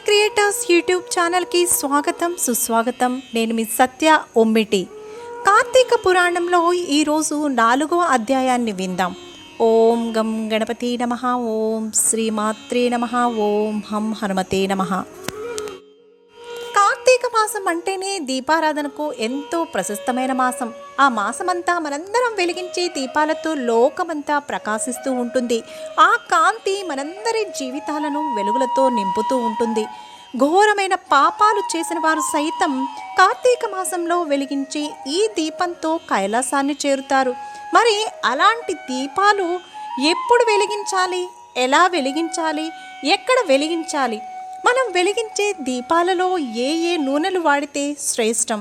Creators YouTube ఛానల్కి స్వాగతం సుస్వాగతం. నేను మీ సత్య ఒమ్మిటి. కార్తీక పురాణంలో ఈరోజు 4వ అధ్యాయాన్ని విందాం. ఓం గం గణపతి నమః, ఓం శ్రీమాత్రే నమః, ఓం హం హనుమతే నమః. కార్తీక మాసం అంటేనే దీపారాధనకు ఎంతో ప్రశస్తమైన మాసం. ఆ మాసమంతా మనందరం వెలిగించే దీపాలతో లోకమంతా ప్రకాశిస్తూ ఉంటుంది. ఆ కాంతి మనందరి జీవితాలను వెలుగులతో నింపుతూ ఉంటుంది. ఘోరమైన పాపాలు చేసిన వారు సైతం కార్తీక మాసంలో వెలిగించే ఈ దీపంతో కైలాసాన్ని చేరుతారు. మరి అలాంటి దీపాలు ఎప్పుడు వెలిగించాలి, ఎలా వెలిగించాలి, ఎక్కడ వెలిగించాలి? మనం వెలిగించే దీపాలలో ఏ నూనెలు వాడితే శ్రేష్టం?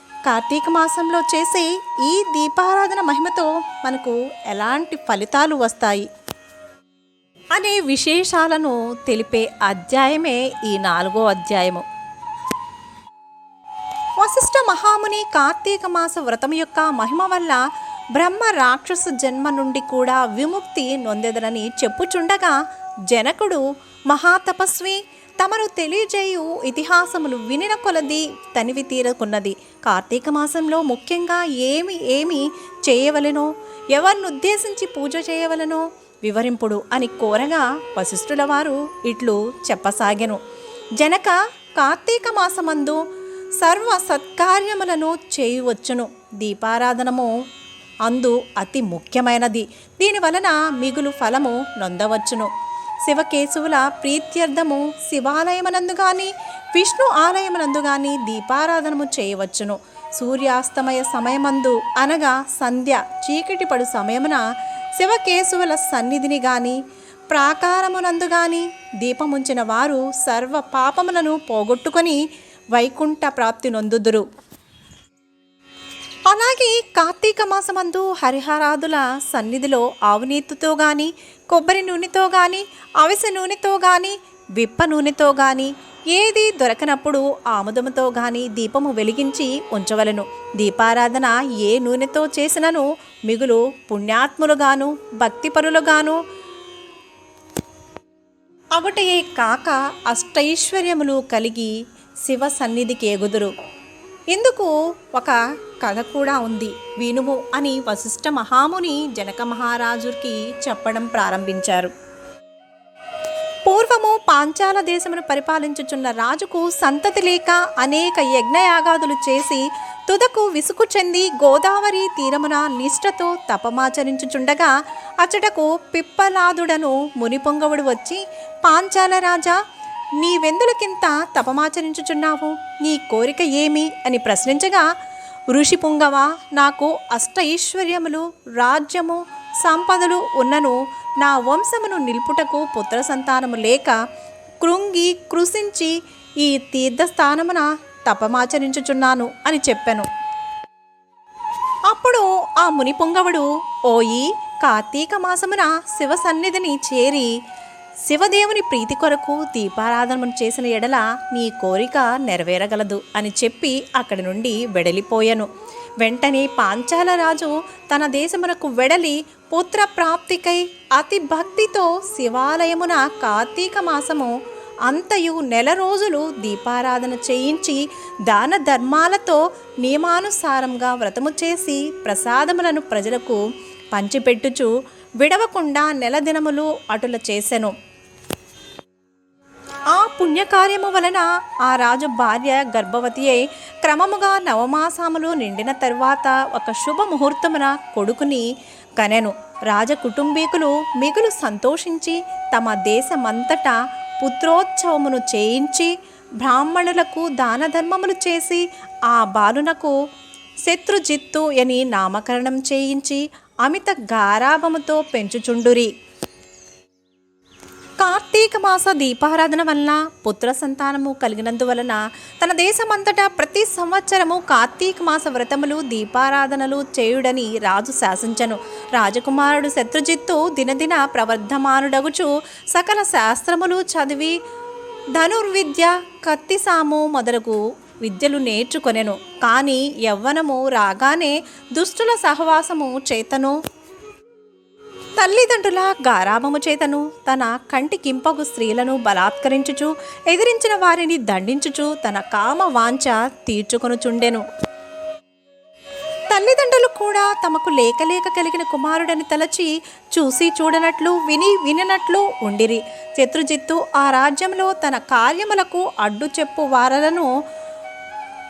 కార్తీక మాసంలో చేసే ఈ దీపారాధన మహిమతో మనకు ఎలాంటి ఫలితాలు వస్తాయి అనే విశేషాలను తెలిపే అధ్యాయమే ఈ 4వ అధ్యాయము. వశిష్ఠ మహాముని కార్తీక మాస వ్రతం యొక్క మహిమ వల్ల బ్రహ్మ రాక్షస జన్మ నుండి కూడా విముక్తి నొందెదరని చెప్పుచుండగా, జనకుడు మహాతపస్వి తమను తెలియజేయు ఇతిహాసములు వినిన కొలది తనివి తీరకున్నది. కార్తీక మాసంలో ముఖ్యంగా ఏమి చేయవలెనో, ఎవరిని ఉద్దేశించి పూజ చేయవలెనో వివరింపుడు అని కోరగా, వశిష్ఠుల వారు ఇట్లు చెప్పసాగెను. జనక, కార్తీక మాసమందు సర్వ సత్కార్యములను చేయవచ్చును. దీపారాధనము అందు అతి ముఖ్యమైనది. దీనివలన మిగులు ఫలము నొందవచ్చును. శివకేశవుల ప్రీత్యర్థము శివాలయమునందు గాని విష్ణు ఆలయమునందు గాని దీపారాధనము చేయవచ్చును. సూర్యాస్తమయ సమయమందు అనగా సంధ్య చీకటి పడు సమయమున శివకేశవుల సన్నిధిని గాని ప్రాకారమునందు గాని దీపముంచిన వారు సర్వ పాపములను పోగొట్టుకొని వైకుంఠ ప్రాప్తి నొందుదురు. అలాగే కార్తీక మాసమందు హరిహరాదుల సన్నిధిలో ఆవునీతితో గాని, కొబ్బరి నూనెతో గాని, అవిసె నూనెతో గాని, విప్ప నూనెతో గాని, ఏది దొరకనప్పుడు ఆముదముతో గాని దీపము వెలిగించి ఉంచవలను. దీపారాధన ఏ నూనెతో చేసినను మిగులు పుణ్యాత్ములుగాను భక్తిపరులుగాను అగుటయే కాక అష్టైశ్వర్యములు కలిగి శివ సన్నిధికి ఎగుదురు. ఇందుకు ఒక కథ కూడా ఉంది, వినుము అని వశిష్ఠ మహాముని జనక మహారాజుకి చెప్పడం ప్రారంభించారు. పూర్వము పాంచాల దేశమును పరిపాలించుచున్న రాజుకు సంతతి లేక అనేక యజ్ఞయాగాదులు చేసి తుదకు విసుగు చెంది గోదావరి తీరమున నిష్ఠతో తపమాచరించుచుండగా, అచ్చటకు పిప్పలాదుడను మునిపొంగవుడు వచ్చి, పాంచాల రాజా, నీవెందులకింత తపమాచరించుచున్నావు? నీ కోరిక ఏమి అని ప్రశ్నించగా, ఋషి పుంగవ, నాకు అష్టైశ్వర్యములు, రాజ్యము, సంపదలు ఉన్నను నా వంశమును నిలుపుటకు పుత్ర సంతానము లేక కృంగి కృషించి ఈ తీర్థస్థానమున తపమాచరించుచున్నాను అని చెప్పెను. అప్పుడు ఆ ముని పొంగవుడు, ఓయి, కార్తీక మాసమున శివ సన్నిధిని చేరి శివదేవుని ప్రీతి కొరకు దీపారాధనను చేసిన ఎడల నీ కోరిక నెరవేరగలదు అని చెప్పి అక్కడి నుండి వెడలిపోయాను. వెంటనే పాంచాల రాజు తన దేశమునకు వెడలి పుత్ర ప్రాప్తికై అతి భక్తితో శివాలయమున కార్తీక మాసము అంతయు 1 నెల రోజులు దీపారాధన చేయించి దాన ధర్మాలతో నియమానుసారంగా వ్రతము చేసి ప్రసాదములను ప్రజలకు పంచిపెట్టుచు విడవకుండా 1 నెల దినములు అటుల చేసెను. ఆ పుణ్యకార్యము వలన ఆ రాజు భార్య గర్భవతి అయి క్రమముగా 9 మాసములు నిండిన తరువాత ఒక శుభముహూర్తమున కొడుకుని కనెను. రాజకుటుంబీకులు మిగులు సంతోషించి తమ దేశమంతటా పుత్రోత్సవమును చేయించి బ్రాహ్మణులకు దాన ధర్మములు చేసి ఆ బాలునకు శత్రుజిత్తు అని నామకరణం చేయించి అమిత గారాభముతో పెంచుచుండురి. కార్తీక మాస దీపారాధన వలన పుత్ర సంతానము కలిగినందువలన తన దేశమంతటా ప్రతి సంవత్సరము కార్తీక మాస వ్రతములు దీపారాధనలు చేయుడని రాజు శాసించెను. రాజకుమారుడు శత్రుజిత్తు దినదిన ప్రవర్ధమానుడగుచు సకల శాస్త్రములు చదివి ధనుర్విద్య, కత్తిసాము మొదలగు విద్యలు నేర్చుకొనెను. కానీ యవ్వనము రాగానే దుష్టుల సహవాసము చేతను తల్లిదండ్రుల గారాబము చేతను తన కంటికింపగు స్త్రీలను బలాత్కరించుచు ఎదిరించిన వారిని దండించుచు తన కామ వాంఛ తీర్చుకొనుచుండెను. తల్లిదండ్రులు కూడా తమకు లేక లేక కలిగిన కుమారుడని తలచి చూసి చూడనట్లు విని విననట్లు ఉండిరి. శత్రుజిత్తు ఆ రాజ్యంలో తన కార్యములకు అడ్డు చెప్పు వారలను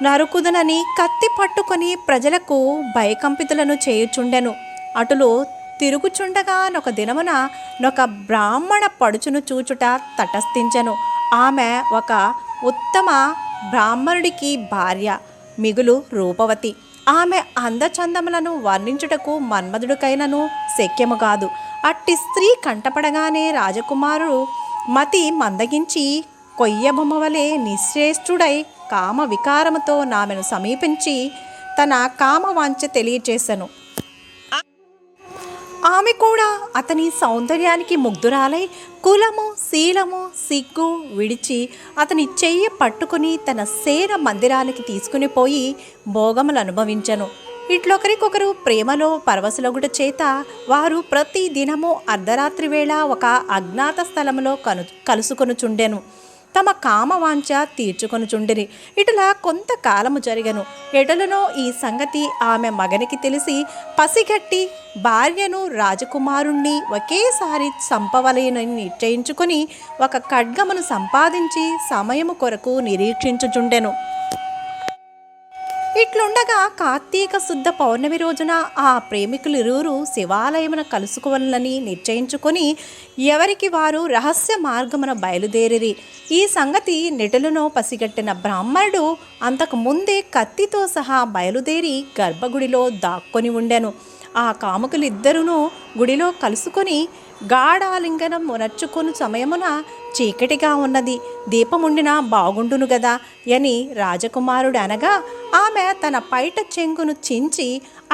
నరుకుదునని కత్తి పట్టుకొని ప్రజలకు భయకంపితులను చేయుచుండెను. అటులో తిరుగుచుండగా నొక దినమున నొక బ్రాహ్మణ పడుచును చూచుట తటస్థించెను. ఆమె ఒక ఉత్తమ బ్రాహ్మణుడికి భార్య, మిగులు రూపవతి. ఆమె అందచందములను వర్ణించుటకు మన్మధుడికైనను శక్యము కాదు. అట్టి స్త్రీ కంటపడగానే రాజకుమారుడు మతి మందగించి కొయ్యబొమ్మ వలె నిశ్చేష్టుడై కామ వికారముతో ఆమెను సమీపించి తన కామవాంఛ తెలియచేసెను. ఆమె కూడా అతని సౌందర్యానికి ముగ్ధురాలై కులము శీలము సిగ్గు విడిచి అతని చెయ్యి పట్టుకుని తన సేన మందిరానికి తీసుకుని పోయి భోగములు అనుభవించెను. ఇట్లొకరికొకరు ప్రేమలో పరవశులగుట చేత వారు ప్రతి దినము అర్ధరాత్రి వేళ ఒక అజ్ఞాత స్థలములో కలుసుకొనుచుండెను. తమ కామవాంఛ తీర్చుకొనుచుండిరి. ఇటులా కొంతకాలము జరిగెను. ఎటులనో ఈ సంగతి ఆమె మగనికి తెలిసి పసిగట్టి భార్యను రాజకుమారుణ్ణి ఒకేసారి చంపవలెనని నిశ్చయించుకొని ఒక ఖడ్గమును సంపాదించి సమయము కొరకు నిరీక్షించుచుండెను. ఇట్లుండగా కార్తీక శుద్ధ పౌర్ణమి రోజున ఆ ప్రేమికులిరువురు శివాలయమున కలుసుకోవాలని నిశ్చయించుకొని ఎవరికి వారు రహస్య మార్గమున బయలుదేరిరి. ఈ సంగతి నెటులను పసిగట్టిన బ్రాహ్మణుడు అంతకు ముందే కత్తితో సహా బయలుదేరి గర్భగుడిలో దాక్కొని ఉండెను. ఆ కాముకులిద్దరూ గుడిలో కలుసుకొని గాఢాలింగనం మునర్చుకొని సమయమున చీకటిగా ఉన్నది, దీపముండినా బాగుండును గదా అని రాజకుమారుడు అనగా ఆమె తన పైట చెంగును చించి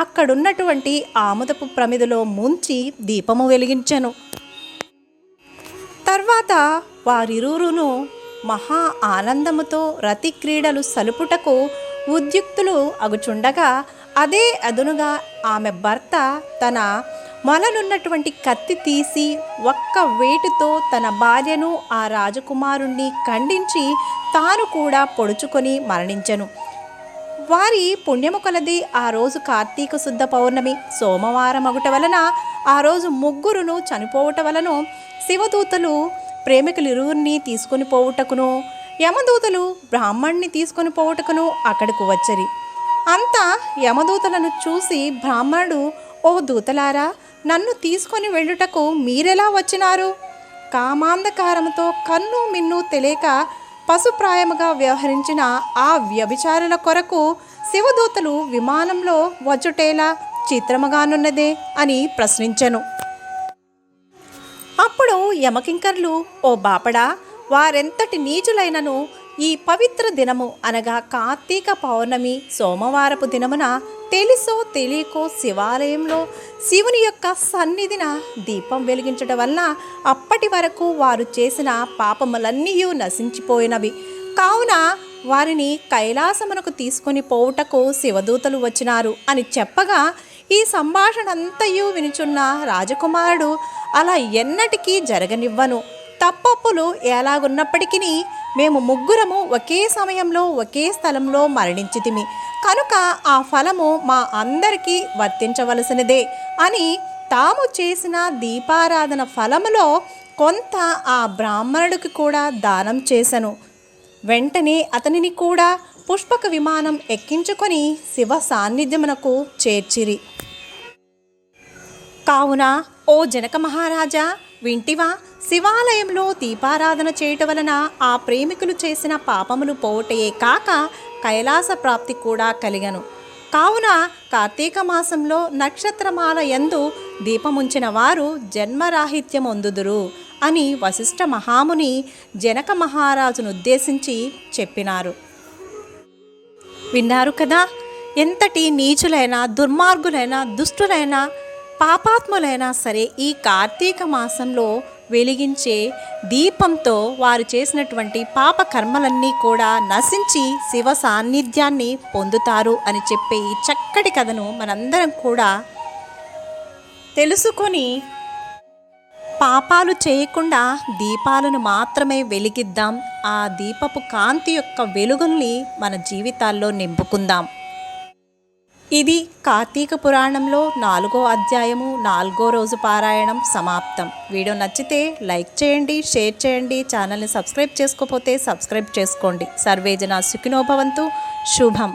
అక్కడున్నటువంటి ఆముదపు ప్రమిదలో ముంచి దీపము వెలిగించెను. తర్వాత వారిరువురును మహా ఆనందముతో రతి క్రీడలు సలుపుటకు ఉద్యుక్తులు అగుచుండగా అదే అదునుగా ఆమె భర్త తన మొలనున్నటువంటి కత్తి తీసి ఒక్క వేటుతో తన భార్యను ఆ రాజకుమారుణ్ణి ఖండించి తాను కూడా పొడుచుకొని మరణించెను. వారి పుణ్యము కొలది ఆ రోజు కార్తీక శుద్ధ పౌర్ణమి సోమవారం అగుట వలన ఆ రోజు ముగ్గురును చనిపోవట వలన శివదూతలు ప్రేమికులిరువురిని తీసుకొని పోవుటకును యమదూతలు బ్రాహ్మణ్ణి తీసుకొని పోవుటకును అక్కడకు వచ్చరి. అంతా యమదూతలను చూసి బ్రాహ్మణుడు, ఓ దూతలారా, నన్ను తీసుకొని వెళ్ళుటకు మీరెలా వచ్చినారు? కామాంధకారముతో కన్ను మిన్ను తెలియక పశుప్రాయముగా వ్యవహరించిన ఆ వ్యభిచారుల కొరకు శివదూతలు విమానంలో వచ్చుటేలా చిత్రముగానున్నదే అని ప్రశ్నించెను. అప్పుడు యమకింకర్లు, ఓ బాపడా, వారెంతటి నీచులైనను ఈ పవిత్ర దినము అనగా కార్తీక పౌర్ణమి సోమవారపు దినమున తెలుసో తెలియకో శివాలయంలో శివుని యొక్క సన్నిధిన దీపం వెలిగించడం వల్ల అప్పటి వరకు వారు చేసిన పాపములన్నీ నశించిపోయినవి. కావున వారిని కైలాసమునకు తీసుకొని పోవుటకు శివదూతలు వచ్చినారు అని చెప్పగా ఈ సంభాషణ అంతయు వినుచున్న రాజకుమారుడు, అలా ఎన్నటికీ జరగనివ్వను. తప్పప్పులు ఎలాగున్నప్పటికీ మేము ముగ్గురము ఒకే సమయంలో ఒకే స్థలంలో మరణించితిమి కనుక ఆ ఫలము మా అందరికీ వర్తించవలసినదే అని తాము చేసిన దీపారాధన ఫలములో కొంత ఆ బ్రాహ్మణుడికి కూడా దానం చేసెను. వెంటనే అతనిని కూడా పుష్పక విమానం ఎక్కించుకొని శివ సాన్నిధ్యమునకు చేర్చిరి. కావున ఓ జనక మహారాజా, వింటివా? శివాలయంలో దీపారాధన చేయటం వలన ఆ ప్రేమికులు చేసిన పాపములు పోవటయే కాక కైలాస ప్రాప్తి కూడా కలిగను. కావున కార్తీక మాసంలో నక్షత్రమాల యందు దీపముంచిన వారు జన్మరాహిత్యమొందుదురు అని వశిష్ఠ మహాముని జనక మహారాజును ఉద్దేశించి చెప్పినారు. విన్నారు కదా, ఎంతటి నీచులైన దుర్మార్గులైన దుష్టులైన పాపాత్ములైనా సరే ఈ కార్తీక మాసంలో వెలిగించే దీపంతో వారు చేసినటువంటి పాప కర్మలన్నీ కూడా నశించి శివ సాన్నిధ్యాన్ని పొందుతారు అని చెప్పే ఈ చక్కటి కథను మనందరం కూడా తెలుసుకొని పాపాలు చేయకుండా దీపాలను మాత్రమే వెలిగిద్దాం. ఆ దీపపు కాంతి యొక్క వెలుగుల్ని మన జీవితాల్లో నింపుకుందాం. ఇది కార్తీక పురాణంలో 4వ అధ్యాయము 4వ రోజు పారాయణం సమాప్తం. వీడియో నచ్చితే లైక్ చేయండి, షేర్ చేయండి. ఛానల్ని సబ్స్క్రైబ్ చేసుకోకపోతే సబ్స్క్రైబ్ చేసుకోండి. సర్వేజన సుఖినో భవంతు. శుభం.